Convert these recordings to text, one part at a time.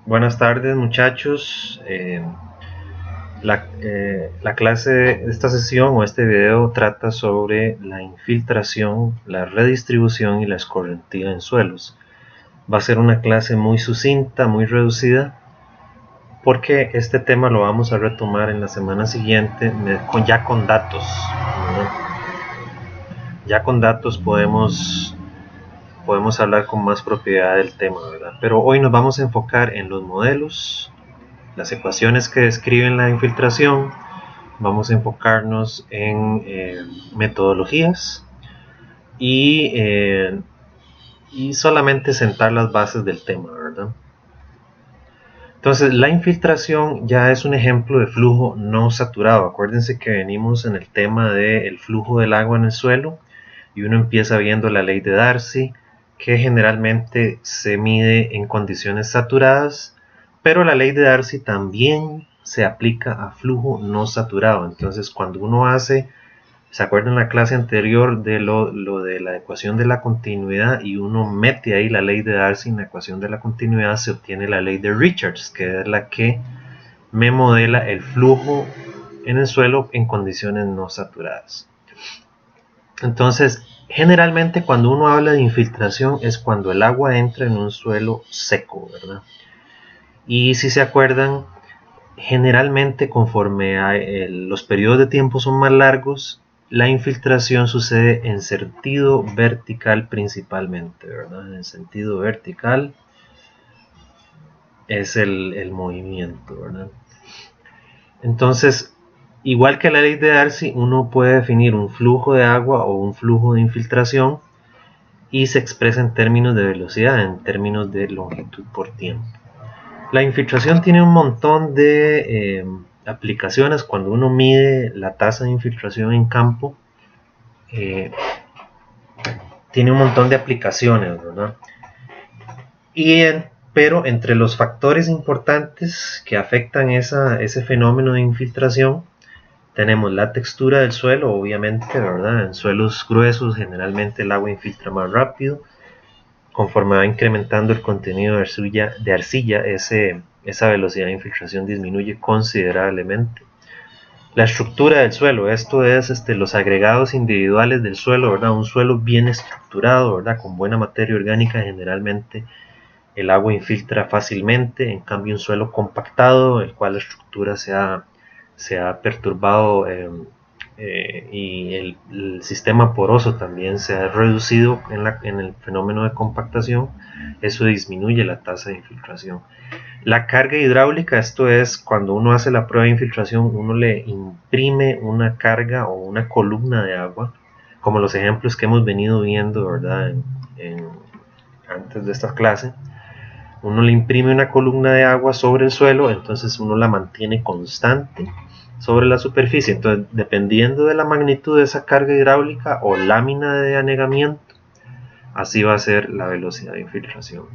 Buenas tardes muchachos. La clase de esta sesión o este video trata sobre la infiltración, la redistribución y la escorrentía en suelos. Va a ser una clase muy sucinta, muy reducida, porque este tema lo vamos a retomar en la semana siguiente ya con datos, ¿verdad? Ya con datos podemos hablar con más propiedad del tema, ¿verdad? Pero hoy nos vamos a enfocar en los modelos, las ecuaciones que describen la infiltración. Vamos a enfocarnos en metodologías y solamente sentar las bases del tema, ¿verdad? Entonces, la infiltración ya es un ejemplo de flujo no saturado. Acuérdense que venimos en el tema del flujo del agua en el suelo y uno empieza viendo la ley de Darcy, que generalmente se mide en condiciones saturadas, pero la ley de Darcy también se aplica a flujo no saturado. Entonces, cuando uno ¿se acuerdan en la clase anterior de lo de la ecuación de la continuidad y uno mete ahí la ley de Darcy en la ecuación de la continuidad? Se obtiene la ley de Richards, que es la que me modela el flujo en el suelo en condiciones no saturadas. Entonces, generalmente cuando uno habla de infiltración es cuando el agua entra en un suelo seco, ¿verdad? Y si se acuerdan, generalmente conforme los periodos de tiempo son más largos, la infiltración sucede en sentido vertical principalmente, ¿verdad? En sentido vertical es el movimiento, ¿verdad? Entonces, igual que la ley de Darcy, uno puede definir un flujo de agua o un flujo de infiltración y se expresa en términos de velocidad, en términos de longitud por tiempo. La infiltración tiene un montón de aplicaciones. Cuando uno mide la tasa de infiltración en campo, tiene un montón de aplicaciones, ¿verdad? Pero entre los factores importantes que afectan ese fenómeno de infiltración, tenemos la textura del suelo, obviamente, ¿verdad? En suelos gruesos generalmente el agua infiltra más rápido. Conforme va incrementando el contenido de arcilla, esa velocidad de infiltración disminuye considerablemente. La estructura del suelo, esto es los agregados individuales del suelo, ¿verdad? Un suelo bien estructurado, ¿verdad? Con buena materia orgánica, generalmente el agua infiltra fácilmente. En cambio, un suelo compactado, el cual la estructura se ha perturbado y el sistema poroso también se ha reducido en el fenómeno de compactación, eso disminuye la tasa de infiltración. La carga hidráulica, esto es cuando uno hace la prueba de infiltración, uno le imprime una carga o una columna de agua, como los ejemplos que hemos venido viendo, ¿verdad? Antes de esta clase. Uno le imprime una columna de agua sobre el suelo, entonces uno la mantiene constante sobre la superficie. Entonces, dependiendo de la magnitud de esa carga hidráulica o lámina de anegamiento, así va a ser la velocidad de infiltración.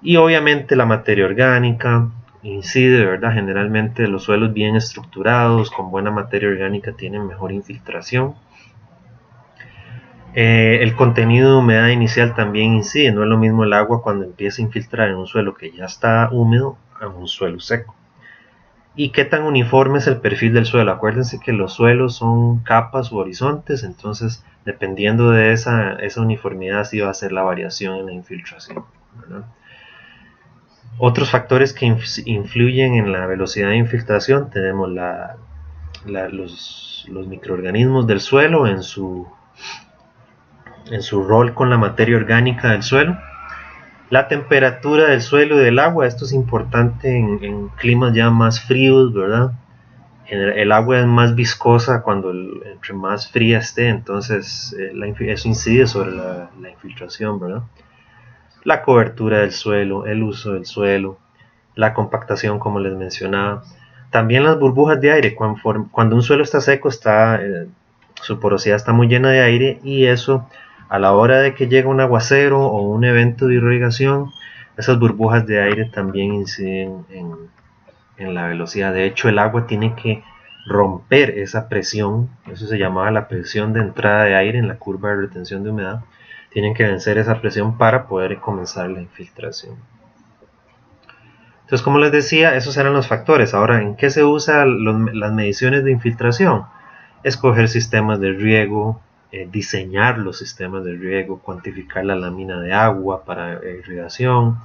Y obviamente la materia orgánica incide, ¿verdad? Generalmente los suelos bien estructurados, con buena materia orgánica, tienen mejor infiltración. El contenido de humedad inicial también incide. No es lo mismo el agua cuando empieza a infiltrar en un suelo que ya está húmedo a un suelo seco. ¿Y qué tan uniforme es el perfil del suelo? Acuérdense que los suelos son capas u horizontes, entonces dependiendo de esa uniformidad sí va a ser la variación en la infiltración, ¿verdad? Otros factores que influyen en la velocidad de infiltración, tenemos los microorganismos del suelo en su rol con la materia orgánica del suelo. La temperatura del suelo y del agua, esto es importante en climas ya más fríos, ¿verdad? El agua es más viscosa entre más fría esté, entonces eso incide sobre la infiltración, ¿verdad? La cobertura del suelo, el uso del suelo, la compactación, como les mencionaba. También las burbujas de aire, cuando un suelo está seco, su porosidad está muy llena de aire, y eso, a la hora de que llega un aguacero o un evento de irrigación, esas burbujas de aire también inciden en la velocidad. De hecho, el agua tiene que romper esa presión, eso se llamaba la presión de entrada de aire en la curva de retención de humedad. Tienen que vencer esa presión para poder comenzar la infiltración. Entonces, como les decía, esos eran los factores. Ahora, ¿en qué se usan las mediciones de infiltración? Escoger sistemas de riego, diseñar los sistemas de riego, cuantificar la lámina de agua para irrigación,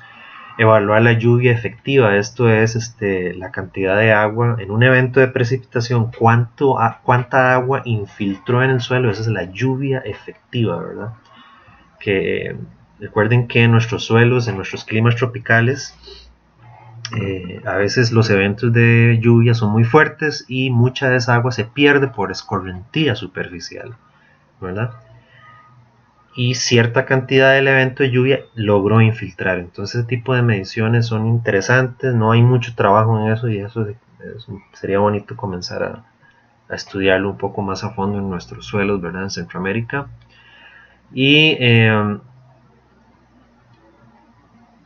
evaluar la lluvia efectiva. Esto es la cantidad de agua en un evento de precipitación, cuánta agua infiltró en el suelo. Esa es la lluvia efectiva, ¿verdad? Que recuerden que en nuestros suelos, en nuestros climas tropicales, a veces los eventos de lluvia son muy fuertes y mucha de esa agua se pierde por escorrentía superficial, ¿verdad? Y cierta cantidad del evento de lluvia logró infiltrar. Entonces ese tipo de mediciones son interesantes, no hay mucho trabajo en eso y eso sería bonito comenzar a estudiarlo un poco más a fondo en nuestros suelos, ¿verdad? En Centroamérica. Y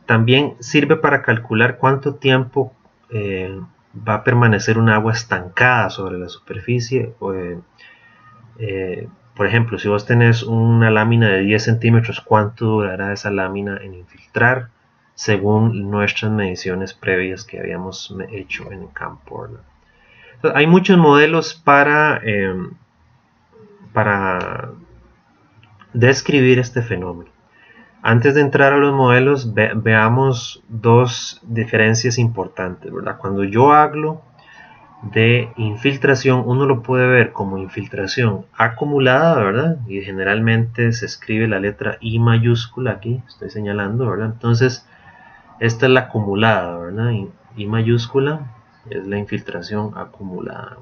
también sirve para calcular cuánto tiempo va a permanecer un agua estancada sobre la superficie. Por ejemplo, si vos tenés una lámina de 10 centímetros, ¿cuánto durará esa lámina en infiltrar? Según nuestras mediciones previas que habíamos hecho en el campo, ¿verdad? Entonces, hay muchos modelos para describir este fenómeno. Antes de entrar a los modelos, veamos dos diferencias importantes, ¿verdad? Cuando yo hablo de infiltración, uno lo puede ver como infiltración acumulada, ¿verdad? Y generalmente se escribe la letra I mayúscula aquí, estoy señalando, ¿verdad? Entonces, esta es la acumulada, ¿verdad? I mayúscula es la infiltración acumulada.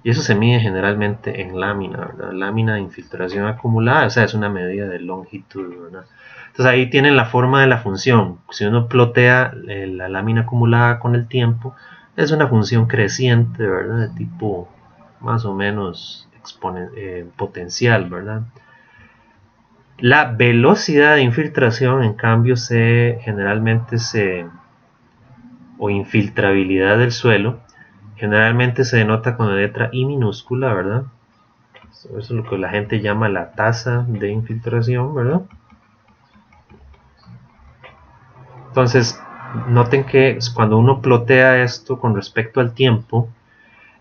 Y eso se mide generalmente en lámina, ¿verdad? Lámina de infiltración acumulada, o sea, es una medida de longitud, ¿verdad? Entonces ahí tienen la forma de la función. Si uno plotea la lámina acumulada con el tiempo, es una función creciente, ¿verdad? De tipo más o menos potencial, ¿verdad? La velocidad de infiltración, en cambio, o infiltrabilidad del suelo, generalmente se denota con la letra I minúscula, ¿verdad? Eso es lo que la gente llama la tasa de infiltración, ¿verdad? Entonces, noten que cuando uno plotea esto con respecto al tiempo,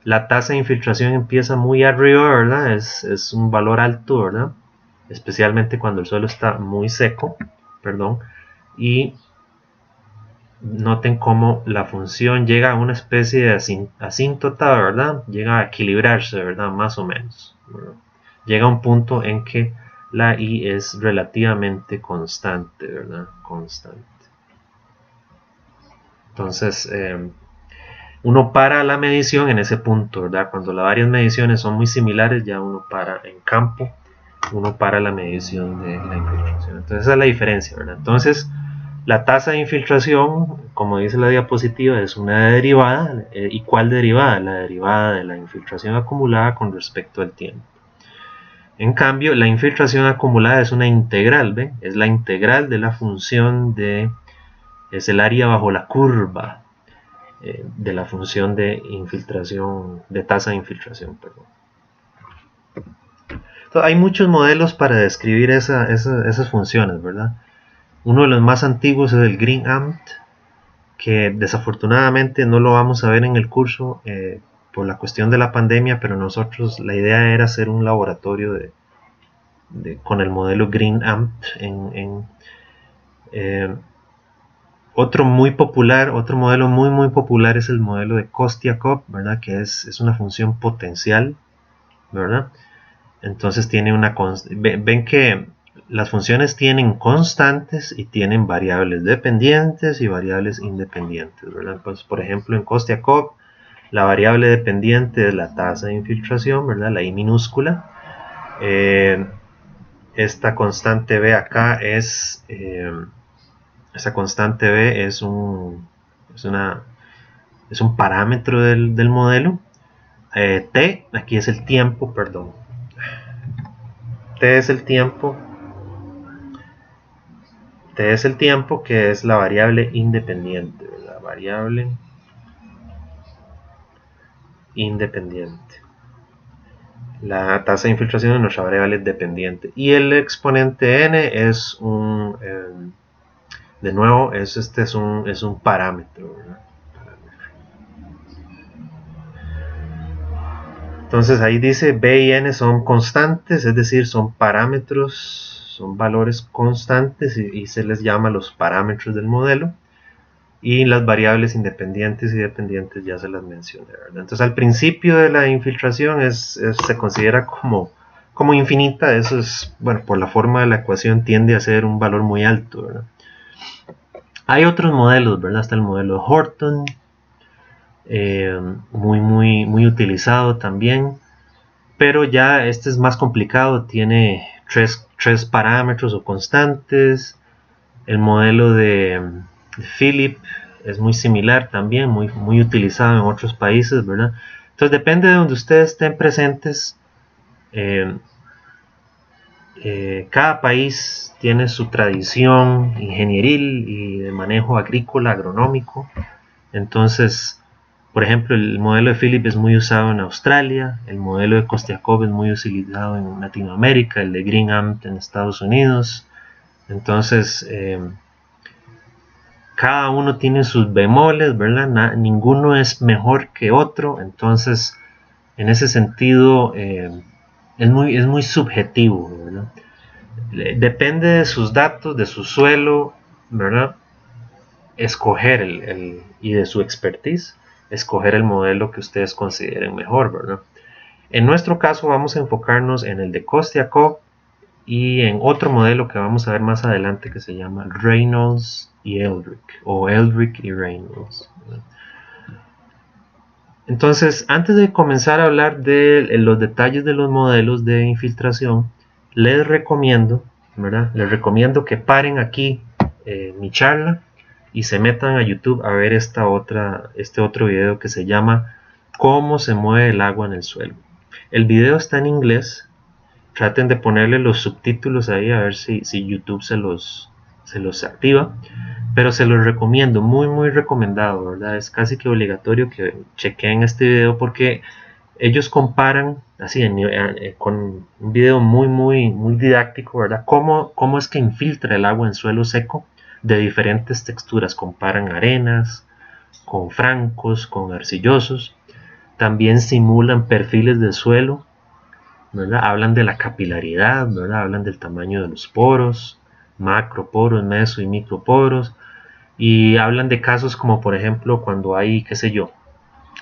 la tasa de infiltración empieza muy arriba, ¿verdad? Es un valor alto, ¿verdad? Especialmente cuando el suelo está muy seco, perdón. Y noten cómo la función llega a una especie de asíntota, ¿verdad? Llega a equilibrarse, ¿verdad? Más o menos, ¿verdad? Llega a un punto en que la I es relativamente constante, ¿verdad? Constante. Entonces, uno para la medición en ese punto, ¿verdad? Cuando las varias mediciones son muy similares, ya uno para en campo, uno para la medición de la infiltración. Entonces, esa es la diferencia, ¿verdad? Entonces, la tasa de infiltración, como dice la diapositiva, es una derivada. ¿Y cuál derivada? La derivada de la infiltración acumulada con respecto al tiempo. En cambio, la infiltración acumulada es una integral, ¿ven? Es la integral de la función es el área bajo la curva de la función de infiltración, de tasa de infiltración, perdón. Entonces, hay muchos modelos para describir esas funciones, ¿verdad? Uno de los más antiguos es el Green Amt, que desafortunadamente no lo vamos a ver en el curso por la cuestión de la pandemia, pero nosotros la idea era hacer un laboratorio con el modelo Green Amt otro modelo muy popular es el modelo de Kostiakov, ¿verdad? Que es una función potencial, ¿verdad? Entonces tiene ven que las funciones tienen constantes y tienen variables dependientes y variables independientes, ¿verdad? Entonces, por ejemplo, en Kostiakov, la variable dependiente es la tasa de infiltración, ¿verdad? La I minúscula. Esta constante B acá esa constante B es un parámetro del modelo. T, aquí es el tiempo, perdón. T es el tiempo. T es el tiempo, que es la variable independiente. La variable independiente. La tasa de infiltración de nuestra variable dependiente. Y el exponente n es un De nuevo, este es un parámetro, ¿verdad? Entonces ahí dice B y N son constantes, es decir, son parámetros, son valores constantes y se les llama los parámetros del modelo. Y las variables independientes y dependientes ya se las mencioné, ¿verdad? Entonces al principio de la infiltración se considera como infinita. Eso es, bueno, por la forma de la ecuación tiende a ser un valor muy alto, ¿verdad? Hay otros modelos, ¿verdad? Está el modelo de Horton, muy utilizado también, pero ya este es más complicado, tiene tres parámetros o constantes. El modelo de Philip es muy similar también, muy utilizado en otros países, ¿verdad? Entonces depende de donde ustedes estén presentes. Cada país tiene su tradición ingenieril y de manejo agrícola, agronómico. Entonces, por ejemplo, el modelo de Philip es muy usado en Australia, el modelo de Kostiakov es muy utilizado en Latinoamérica, el de Greenham en Estados Unidos. Entonces, cada uno tiene sus bemoles, ¿verdad? Ninguno es mejor que otro, entonces, en ese sentido, es muy subjetivo, ¿verdad? Depende de sus datos, de su suelo, ¿verdad? Escoger y de su expertise, escoger el modelo que ustedes consideren mejor, ¿verdad? En nuestro caso vamos a enfocarnos en el de Kostiakov y en otro modelo que vamos a ver más adelante que se llama Reynolds y Eldrick, o Eldrick y Reynolds, ¿verdad? Entonces, antes de comenzar a hablar de los detalles de los modelos de infiltración, les recomiendo, ¿verdad? Les recomiendo que paren aquí mi charla y se metan a YouTube a ver este otro video que se llama ¿Cómo se mueve el agua en el suelo? El video está en inglés. Traten de ponerle los subtítulos ahí a ver si YouTube se los activa. Pero se los recomiendo, muy recomendado, ¿verdad? Es casi que obligatorio que chequen este video porque ellos comparan, así con un video muy didáctico, ¿verdad? Cómo es que infiltra el agua en suelo seco de diferentes texturas. Comparan arenas, con francos, con arcillosos. También simulan perfiles de suelo, ¿verdad? Hablan de la capilaridad, ¿verdad? Hablan del tamaño de los poros, macroporos, meso y microporos. Y hablan de casos como por ejemplo cuando hay, qué sé yo,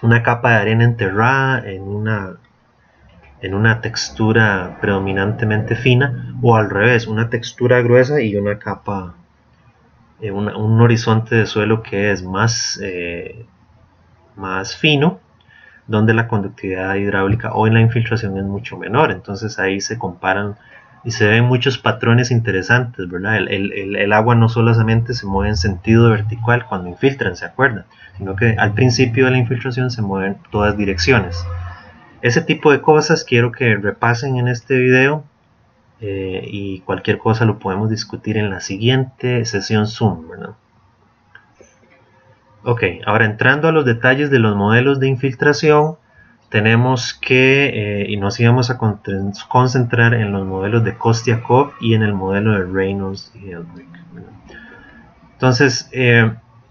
una capa de arena enterrada en una textura predominantemente fina, o al revés, una textura gruesa y una capa, un horizonte de suelo que es más fino, donde la conductividad hidráulica o en la infiltración es mucho menor. Entonces ahí se comparan y se ven muchos patrones interesantes, ¿verdad? El agua no solamente se mueve en sentido vertical cuando infiltran, ¿se acuerdan? Sino que al principio de la infiltración se mueven todas direcciones. Ese tipo de cosas quiero que repasen en este video, y cualquier cosa lo podemos discutir en la siguiente sesión Zoom, ¿verdad? Ok, ahora entrando a los detalles de los modelos de infiltración, tenemos que, y nos íbamos a concentrar en los modelos de Kostiakov y en el modelo de Reynolds y Eldrick. Entonces,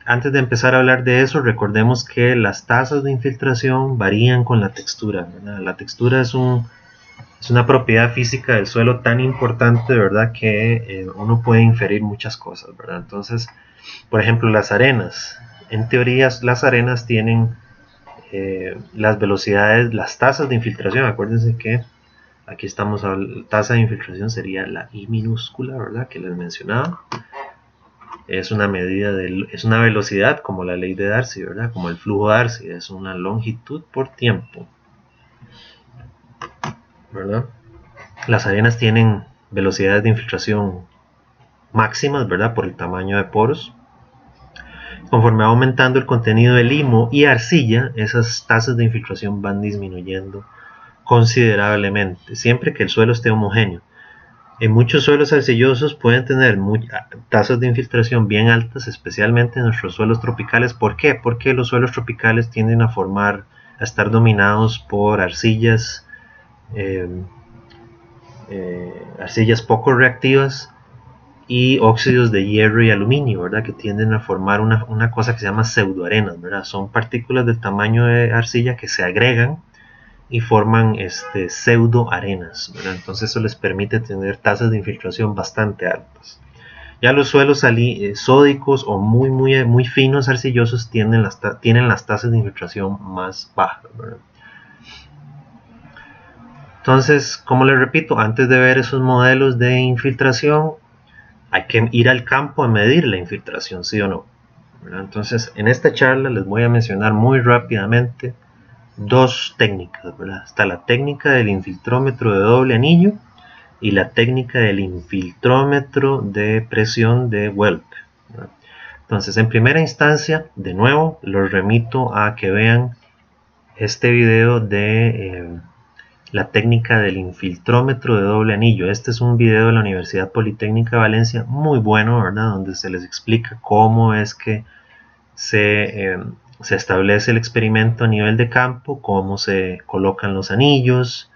antes de empezar a hablar de eso, recordemos que las tasas de infiltración varían con la textura, ¿verdad? La textura es una propiedad física del suelo tan importante, ¿verdad? Que uno puede inferir muchas cosas, ¿verdad? Entonces, por ejemplo, las arenas. En teoría, las arenas tienen las velocidades, las tasas de infiltración. Acuérdense que aquí estamos hablando, tasa de infiltración sería la I minúscula, ¿verdad? Que les mencionaba. Es una medida es una velocidad como la ley de Darcy, ¿verdad? Como el flujo de Darcy, es una longitud por tiempo, ¿verdad? Las arenas tienen velocidades de infiltración máximas, ¿verdad? Por el tamaño de poros. Conforme va aumentando el contenido de limo y arcilla, esas tasas de infiltración van disminuyendo considerablemente, siempre que el suelo esté homogéneo. En muchos suelos arcillosos pueden tener tasas de infiltración bien altas, especialmente en nuestros suelos tropicales. ¿Por qué? Porque los suelos tropicales tienden a estar dominados por arcillas poco reactivas, y óxidos de hierro y aluminio, ¿verdad? Que tienden a formar una cosa que se llama pseudoarenas, ¿verdad? Son partículas del tamaño de arcilla que se agregan y forman pseudoarenas, ¿verdad? Entonces eso les permite tener tasas de infiltración bastante altas. Ya los suelos sódicos o muy finos arcillosos tienen las tasas de infiltración más bajas, ¿verdad? Entonces, como les repito, antes de ver esos modelos de infiltración, hay que ir al campo a medir la infiltración, sí o no, ¿verdad? Entonces, en esta charla les voy a mencionar muy rápidamente dos técnicas, ¿verdad? Está la técnica del infiltrómetro de doble anillo y la técnica del infiltrómetro de presión de Welp, ¿verdad? Entonces, en primera instancia, de nuevo, los remito a que vean este video de la técnica del infiltrómetro de doble anillo. Este es un video de la Universidad Politécnica de Valencia, muy bueno, ¿verdad? Donde se les explica cómo es que se establece el experimento a nivel de campo, cómo se colocan los anillos,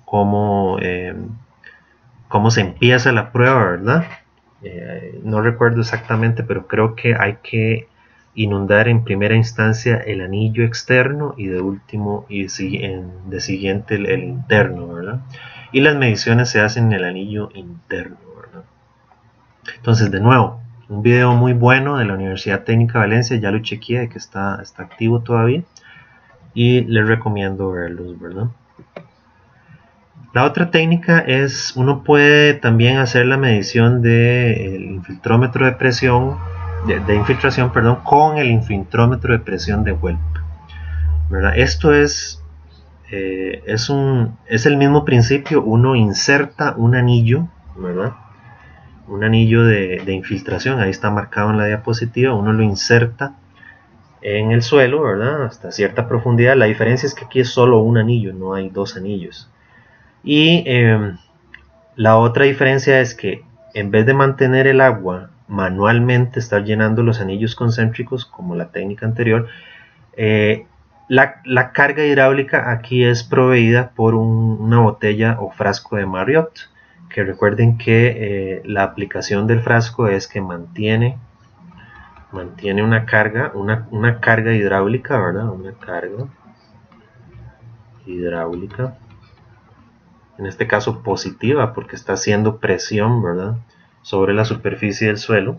cómo se empieza la prueba, ¿verdad? No recuerdo exactamente, pero creo que hay que inundar en primera instancia el anillo externo y de último y de siguiente el interno, ¿verdad? Y las mediciones se hacen en el anillo interno, ¿verdad? Entonces, de nuevo, un video muy bueno de la Universidad Técnica de Valencia, ya lo chequeé, que está activo todavía, y les recomiendo verlos, ¿verdad? La otra técnica es, uno puede también hacer la medición del infiltrómetro de presión, de infiltración, perdón, con el infiltrómetro de presión de Welp, ¿verdad? Esto es el mismo principio. Uno inserta un anillo, ¿verdad? Un anillo de infiltración, ahí está marcado en la diapositiva, uno lo inserta en el suelo, ¿verdad? Hasta cierta profundidad. La diferencia es que aquí es solo un anillo, no hay dos anillos. Y la otra diferencia es que en vez de mantener el agua manualmente, estar llenando los anillos concéntricos como la técnica anterior, la carga hidráulica aquí es proveída por una botella o frasco de Marriott, que recuerden que la aplicación del frasco es que mantiene una carga hidráulica, ¿verdad? Una carga hidráulica, en este caso positiva, porque está haciendo presión, ¿verdad?, sobre la superficie del suelo.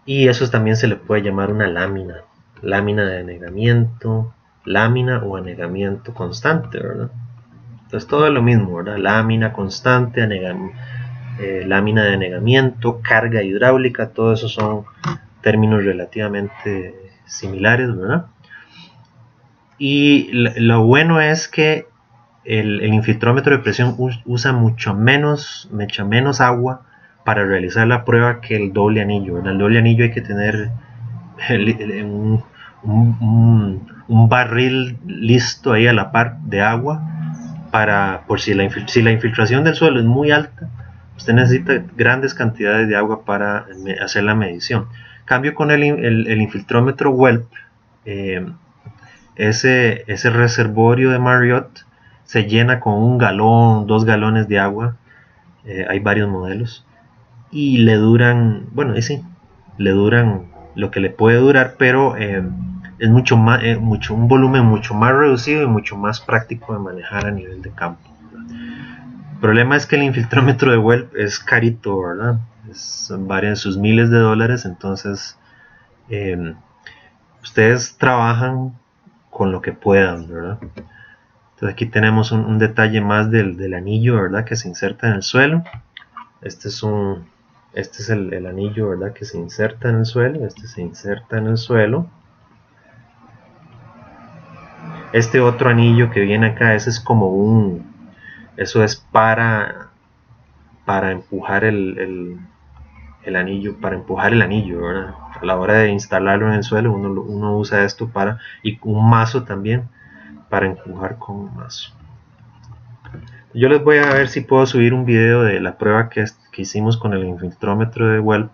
Y eso también se le puede llamar una lámina de anegamiento, lámina o anegamiento constante, ¿verdad? Entonces todo es lo mismo, ¿verdad? Lámina constante, lámina de anegamiento, carga hidráulica, todo eso son términos relativamente similares, ¿verdad? Y lo bueno es que el infiltrómetro de presión usa mucho menos agua para realizar la prueba que el doble anillo, ¿verdad? El doble anillo hay que tener un barril listo ahí a la par de agua por si la infiltración del suelo es muy alta, usted necesita grandes cantidades de agua para hacer la medición. Cambio con el infiltrómetro Welp, ese reservorio de Marriott se llena con 1 galón, 2 galones de agua. Hay varios modelos y le duran, bueno, sí, le duran lo que le puede durar, pero es un volumen mucho más reducido y mucho más práctico de manejar a nivel de campo. El problema es que el infiltrómetro de Welp es carito, ¿verdad? Varía en sus miles de dólares, entonces ustedes trabajan con lo que puedan, ¿verdad? Entonces aquí tenemos un detalle más del anillo, ¿verdad?, que se inserta en el suelo. Este es el anillo, ¿verdad?, que se inserta en el suelo. Este se inserta en el suelo. Este otro anillo que viene acá, ese es como eso es para empujar el anillo, ¿verdad? A la hora de instalarlo en el suelo, uno usa esto y un mazo también, para empujar con un mazo. Yo les voy a ver si puedo subir un video de la prueba que hicimos con el infiltrómetro de Welp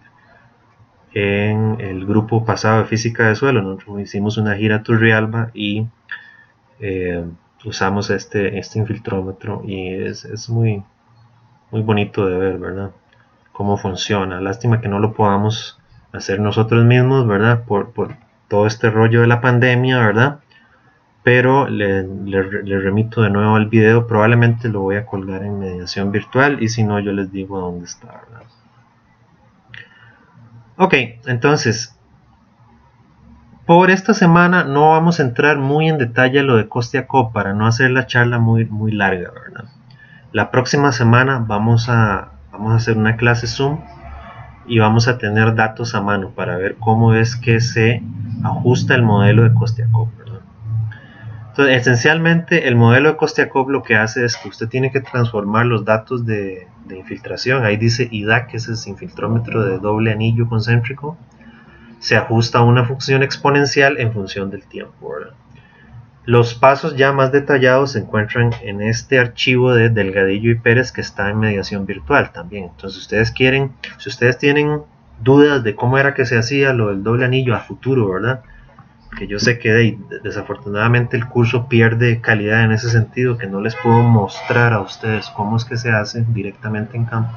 en el grupo pasado de física de suelo. Nosotros hicimos una gira a Turrialba y usamos este infiltrómetro, y es muy, muy bonito de ver, ¿verdad?, cómo funciona. Lástima que no lo podamos hacer nosotros mismos, ¿verdad? Por todo este rollo de la pandemia, ¿verdad? Pero le remito de nuevo al video. Probablemente lo voy a colgar en mediación virtual, y si no, yo les digo dónde está, ¿verdad? Ok, entonces, por esta semana no vamos a entrar muy en detalle a lo de Coste-a-Cop para no hacer la charla muy larga, ¿verdad? La próxima semana vamos a hacer una clase Zoom y vamos a tener datos a mano para ver cómo es que se ajusta el modelo de Coste-a-Cop, ¿verdad? Entonces, esencialmente, el modelo de Coste-a-Cop lo que hace es que usted tiene que transformar los datos de infiltración. Ahí dice IDAC, que es el infiltrómetro de doble anillo concéntrico. Se ajusta a una función exponencial en función del tiempo, ¿verdad? Los pasos ya más detallados se encuentran en este archivo de Delgadillo y Pérez, que está en mediación virtual también. Entonces, si ustedes tienen dudas de cómo era que se hacía lo del doble anillo a futuro, ¿verdad? Que yo sé que desafortunadamente el curso pierde calidad en ese sentido, que no les puedo mostrar a ustedes cómo es que se hace directamente en campo.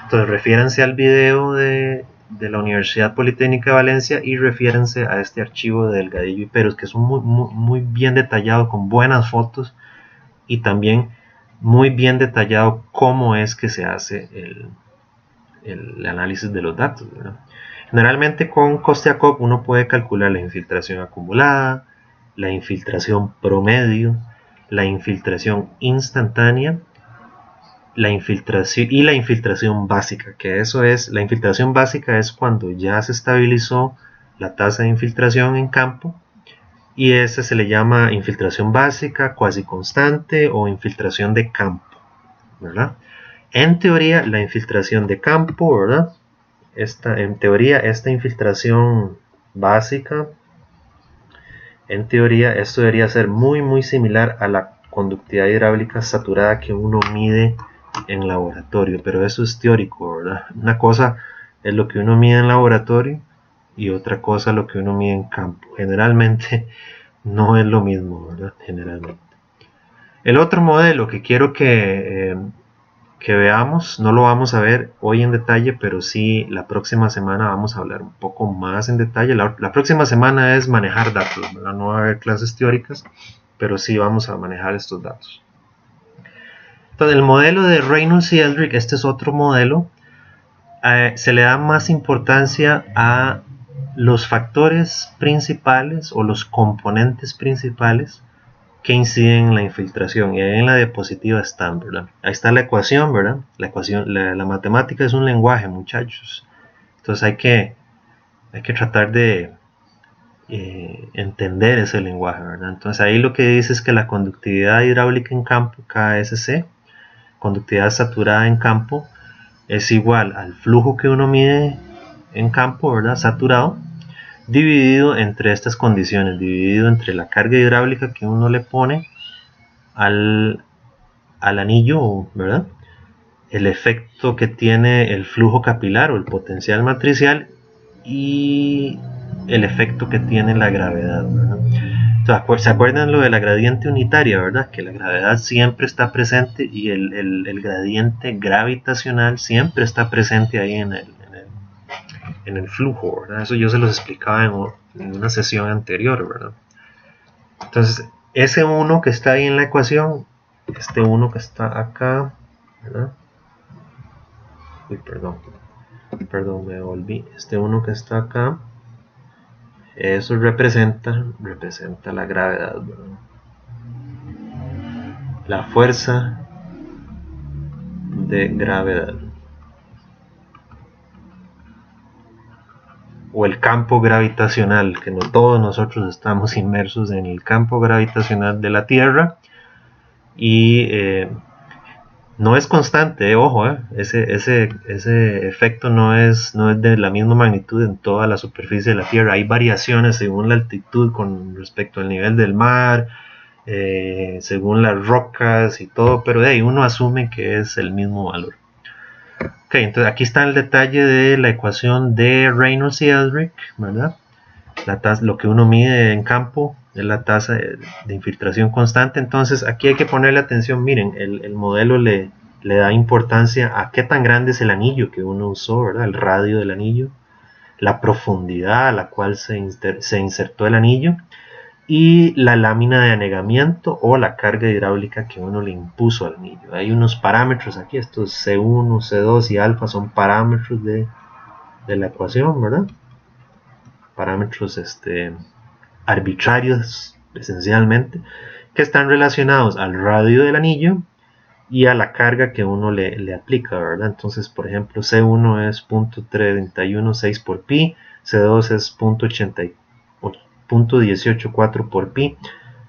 Entonces, refiéranse al video de la Universidad Politécnica de Valencia y refiéranse a este archivo de Delgadillo y Pérez, que es muy bien detallado, con buenas fotos, y también muy bien detallado cómo es que se hace el análisis de los datos, ¿verdad? Generalmente con Coste-a-Cop uno puede calcular la infiltración acumulada, la infiltración promedio, la infiltración instantánea, la infiltración básica, que eso es, la infiltración básica es cuando ya se estabilizó la tasa de infiltración en campo, y esa se le llama infiltración básica, cuasi constante o infiltración de campo, ¿verdad? En teoría, la infiltración de campo, ¿verdad? En teoría, esta infiltración básica, en teoría, esto debería ser muy similar a la conductividad hidráulica saturada que uno mide en laboratorio, pero eso es teórico, ¿verdad? Una cosa es lo que uno mide en laboratorio y otra cosa lo que uno mide en campo. Generalmente no es lo mismo, ¿verdad? Generalmente. El otro modelo que quiero que veamos, no lo vamos a ver hoy en detalle, pero sí la próxima semana vamos a hablar un poco más en detalle. La próxima semana es manejar datos, ¿verdad? No va a haber clases teóricas, pero sí vamos a manejar estos datos. Entonces, el modelo de Reynolds y Eldrick, este es otro modelo. Se le da más importancia a los factores principales o los componentes principales que inciden en la infiltración, y ahí en la diapositiva están, ¿verdad? Ahí está la ecuación, ¿verdad? La matemática es un lenguaje, muchachos. Entonces hay que tratar de entender ese lenguaje, ¿verdad? Entonces ahí lo que dice es que la conductividad hidráulica en campo, KSC, conductividad saturada en campo, es igual al flujo que uno mide en campo, ¿verdad? Saturado, dividido entre estas condiciones, dividido entre la carga hidráulica que uno le pone al anillo, ¿verdad? El efecto que tiene el flujo capilar o el potencial matricial y el efecto que tiene la gravedad, ¿verdad? Entonces, ¿se acuerdan lo de la gradiente unitaria, verdad? Que la gravedad siempre está presente y el gradiente gravitacional siempre está presente ahí en el flujo, ¿verdad? Eso yo se los explicaba en una sesión anterior, ¿verdad? Entonces, ese 1 que está ahí en la ecuación, este 1 que está acá, ¿verdad? Uy, perdón, me volví. Este 1 que está acá, eso representa la gravedad, ¿verdad? La fuerza de gravedad, o el campo gravitacional, que no todos nosotros estamos inmersos en el campo gravitacional de la Tierra, y no es constante, ojo, ese efecto no es de la misma magnitud en toda la superficie de la Tierra. Hay variaciones según la altitud con respecto al nivel del mar, según las rocas y todo, pero de ahí uno asume que es el mismo valor. Ok, entonces aquí está el detalle de la ecuación de Reynolds y Eldrick, ¿verdad? Lo que uno mide en campo es la tasa de infiltración constante. Entonces aquí hay que ponerle atención. Miren, el modelo le le da importancia a qué tan grande es el anillo que uno usó, ¿verdad? El radio del anillo, la profundidad a la cual se insertó el anillo y la lámina de anegamiento o la carga hidráulica que uno le impuso al anillo. Hay unos parámetros aquí, estos C1, C2 y alfa son parámetros de la ecuación, ¿verdad? Parámetros arbitrarios esencialmente, que están relacionados al radio del anillo y a la carga que uno le aplica, ¿verdad? Entonces, por ejemplo, C1 es 0.316 por pi, C2 es 0.184 por pi,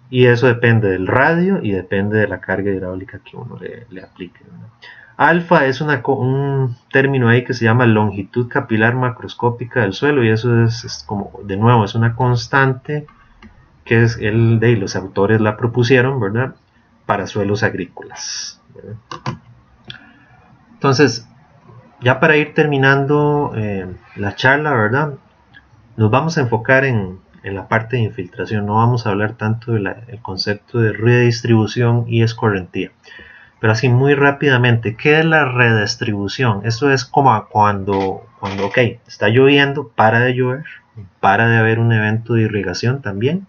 y eso depende del radio y depende de la carga hidráulica que uno le aplique, ¿verdad? Alfa es un término ahí que se llama longitud capilar macroscópica del suelo, y eso es como, de nuevo, es una constante que es los autores la propusieron, ¿verdad? Para suelos agrícolas, ¿verdad? Entonces, ya para ir terminando la charla, ¿verdad? Nos vamos a enfocar en la parte de infiltración, no vamos a hablar tanto del concepto de redistribución y escorrentía. Pero así muy rápidamente, ¿qué es la redistribución? Eso es como cuando ok, está lloviendo, para de llover, para de haber un evento de irrigación también,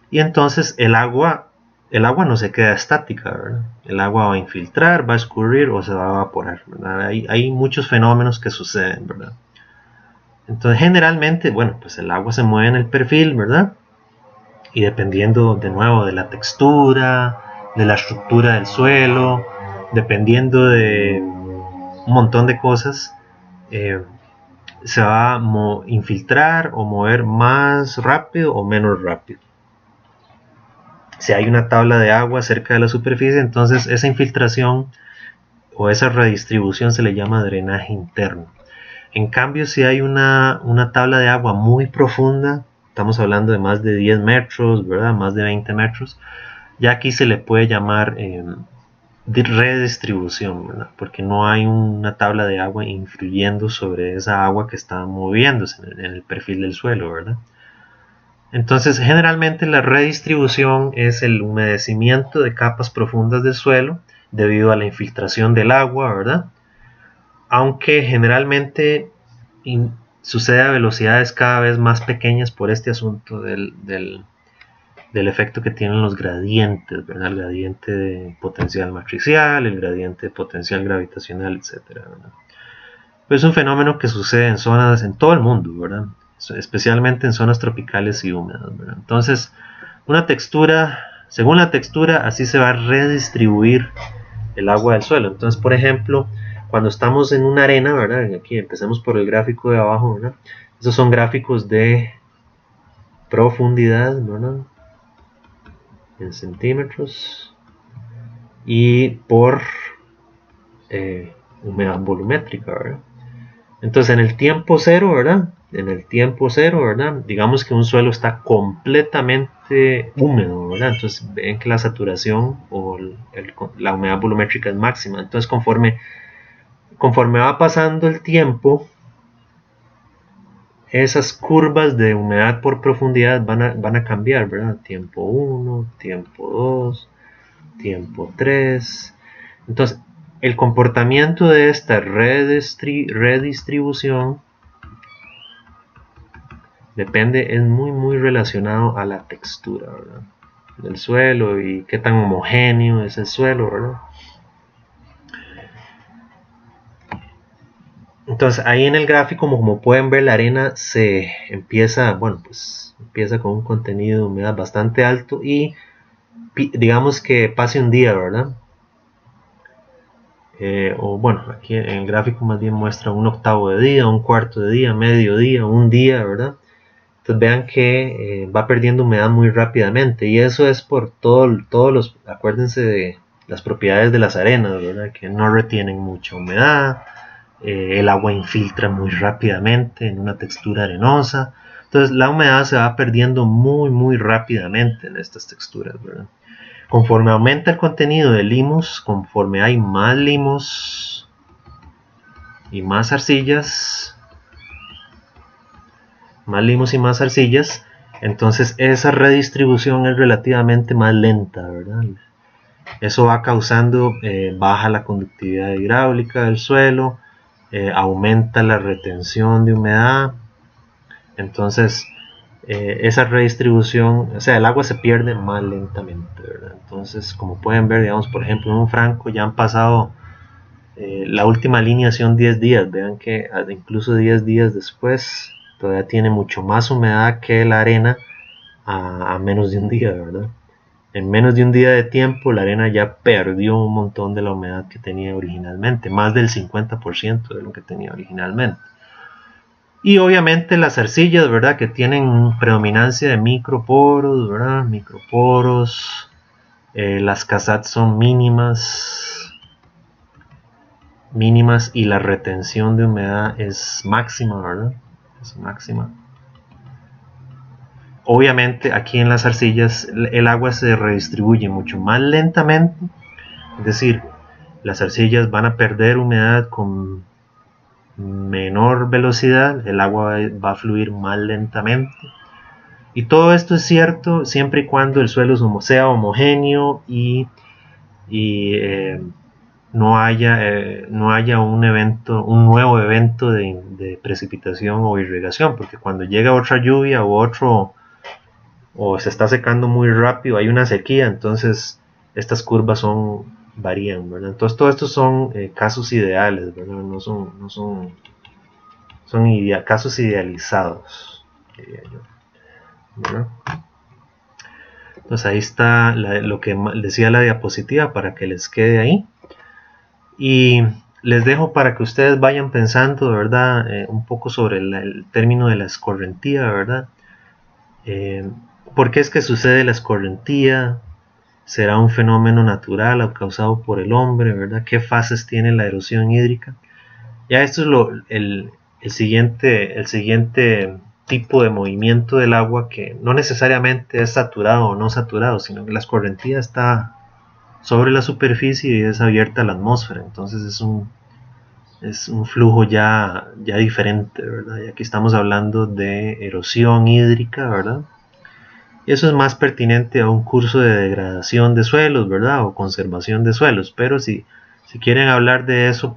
y entonces el agua no se queda estática, ¿verdad? El agua va a infiltrar, va a escurrir o se va a evaporar, ¿verdad? Hay muchos fenómenos que suceden, ¿verdad? Entonces generalmente, bueno, pues el agua se mueve en el perfil, ¿verdad? Y dependiendo de nuevo de la textura, de la estructura del suelo, dependiendo de un montón de cosas, se va a infiltrar o mover más rápido o menos rápido. Si hay una tabla de agua cerca de la superficie, entonces esa infiltración o esa redistribución se le llama drenaje interno. En cambio, si hay una tabla de agua muy profunda, estamos hablando de más de 10 metros, ¿verdad? Más de 20 metros, ya aquí se le puede llamar redistribución, ¿verdad? Porque no hay una tabla de agua influyendo sobre esa agua que está moviéndose en el perfil del suelo, ¿verdad? Entonces, generalmente la redistribución es el humedecimiento de capas profundas del suelo debido a la infiltración del agua, ¿verdad? Aunque generalmente sucede a velocidades cada vez más pequeñas por este asunto del efecto que tienen los gradientes, ¿verdad? El gradiente de potencial matricial, el gradiente de potencial gravitacional, etc., ¿verdad? Pero es un fenómeno que sucede en zonas, en todo el mundo, ¿verdad? Especialmente en zonas tropicales y húmedas, ¿verdad? Entonces, una textura, según la textura, así se va a redistribuir el agua del suelo. Entonces, por ejemplo, cuando estamos en una arena, ¿verdad? Aquí empecemos por el gráfico de abajo, ¿verdad? Esos son gráficos de profundidad, ¿verdad? En centímetros y por humedad volumétrica, ¿verdad? Entonces, en el tiempo cero, ¿verdad? En el tiempo cero, ¿verdad? Digamos que un suelo está completamente húmedo, ¿verdad? Entonces ven que la saturación o la humedad volumétrica es máxima. Entonces conforme va pasando el tiempo, esas curvas de humedad por profundidad van a cambiar, ¿verdad? Tiempo 1, tiempo 2, tiempo 3. Entonces, el comportamiento de esta redistribución depende, es muy relacionado a la textura, ¿verdad? Del suelo y qué tan homogéneo es el suelo, ¿verdad? Entonces ahí en el gráfico, como pueden ver, la arena se empieza, bueno, pues empieza con un contenido de humedad bastante alto y digamos que pase un día, ¿verdad? O bueno, aquí en el gráfico más bien muestra un octavo de día, un cuarto de día, medio día, un día, ¿verdad? Entonces vean que va perdiendo humedad muy rápidamente y eso es por todos los, acuérdense de las propiedades de las arenas, ¿verdad? Que no retienen mucha humedad, el agua infiltra muy rápidamente en una textura arenosa, entonces la humedad se va perdiendo muy rápidamente en estas texturas, ¿verdad? Conforme aumenta el contenido de limos, conforme hay más limos y más arcillas, entonces esa redistribución es relativamente más lenta, ¿verdad? Eso va causando baja la conductividad hidráulica del suelo, aumenta la retención de humedad. Entonces esa redistribución, o sea, el agua se pierde más lentamente, ¿verdad? Entonces, como pueden ver, digamos, por ejemplo, en un franco ya han pasado la última línea son 10 días. Vean que incluso 10 días después todavía tiene mucho más humedad que la arena a menos de un día, ¿verdad? En menos de un día de tiempo la arena ya perdió un montón de la humedad que tenía originalmente, más del 50% de lo que tenía originalmente. Y obviamente las arcillas, ¿verdad? Que tienen predominancia de microporos, ¿verdad? Microporos. Las CASAT son mínimas y la retención de humedad es máxima, ¿verdad? Es máxima. Obviamente aquí en las arcillas el agua se redistribuye mucho más lentamente, es decir, las arcillas van a perder humedad con menor velocidad, el agua va a fluir más lentamente. Y todo esto es cierto siempre y cuando el suelo sea homogéneo y no haya un nuevo evento de precipitación o irrigación, porque cuando llega otra lluvia o se está secando muy rápido, hay una sequía, entonces estas curvas varían, ¿verdad? Entonces todos estos son casos ideales, ¿verdad? Son casos idealizados, diría yo, ¿verdad? Entonces ahí está lo que decía la diapositiva para que les quede ahí. Y les dejo para que ustedes vayan pensando, ¿verdad? Un poco sobre el término de la escorrentía, ¿verdad? ¿Por qué es que sucede la escorrentía? ¿Será un fenómeno natural o causado por el hombre, ¿verdad? ¿Qué fases tiene la erosión hídrica? Ya esto es el siguiente tipo de movimiento del agua, que no necesariamente es saturado o no saturado, sino que la escorrentía está sobre la superficie y es abierta a la atmósfera. Entonces es un flujo ya diferente, ¿verdad? Y aquí estamos hablando de erosión hídrica, ¿verdad? Y eso es más pertinente a un curso de degradación de suelos, ¿verdad? O conservación de suelos. Pero si quieren hablar de eso,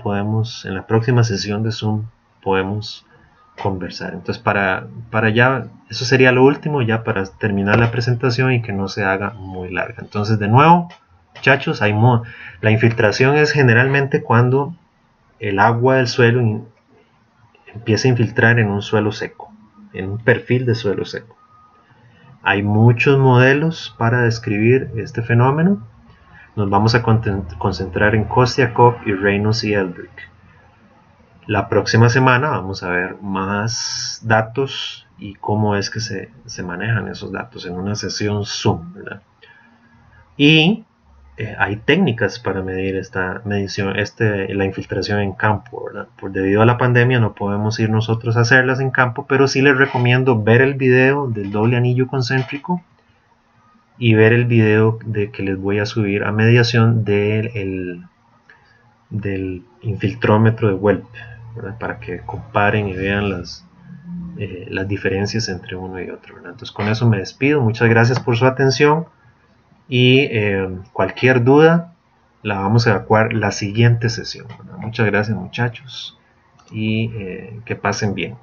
en la próxima sesión de Zoom podemos conversar. Entonces para ya, eso sería lo último, ya para terminar la presentación y que no se haga muy larga. Entonces de nuevo, muchachos, la infiltración es generalmente cuando el agua del suelo empieza a infiltrar en un suelo seco, en un perfil de suelo seco. Hay muchos modelos para describir este fenómeno. Nos vamos a concentrar en Kostiakov y Reynolds y Eldrick. La próxima semana vamos a ver más datos y cómo es que se manejan esos datos en una sesión Zoom, ¿verdad? Y hay técnicas para medir la infiltración en campo, ¿verdad? Debido a la pandemia no podemos ir nosotros a hacerlas en campo, pero sí les recomiendo ver el video del doble anillo concéntrico y ver el video que les voy a subir a mediación del infiltrómetro de WELP, ¿verdad? Para que comparen y vean las diferencias entre uno y otro, ¿verdad? Entonces con eso me despido, muchas gracias por su atención. Y cualquier duda la vamos a evacuar la siguiente sesión, ¿verdad? Muchas gracias, muchachos, y que pasen bien.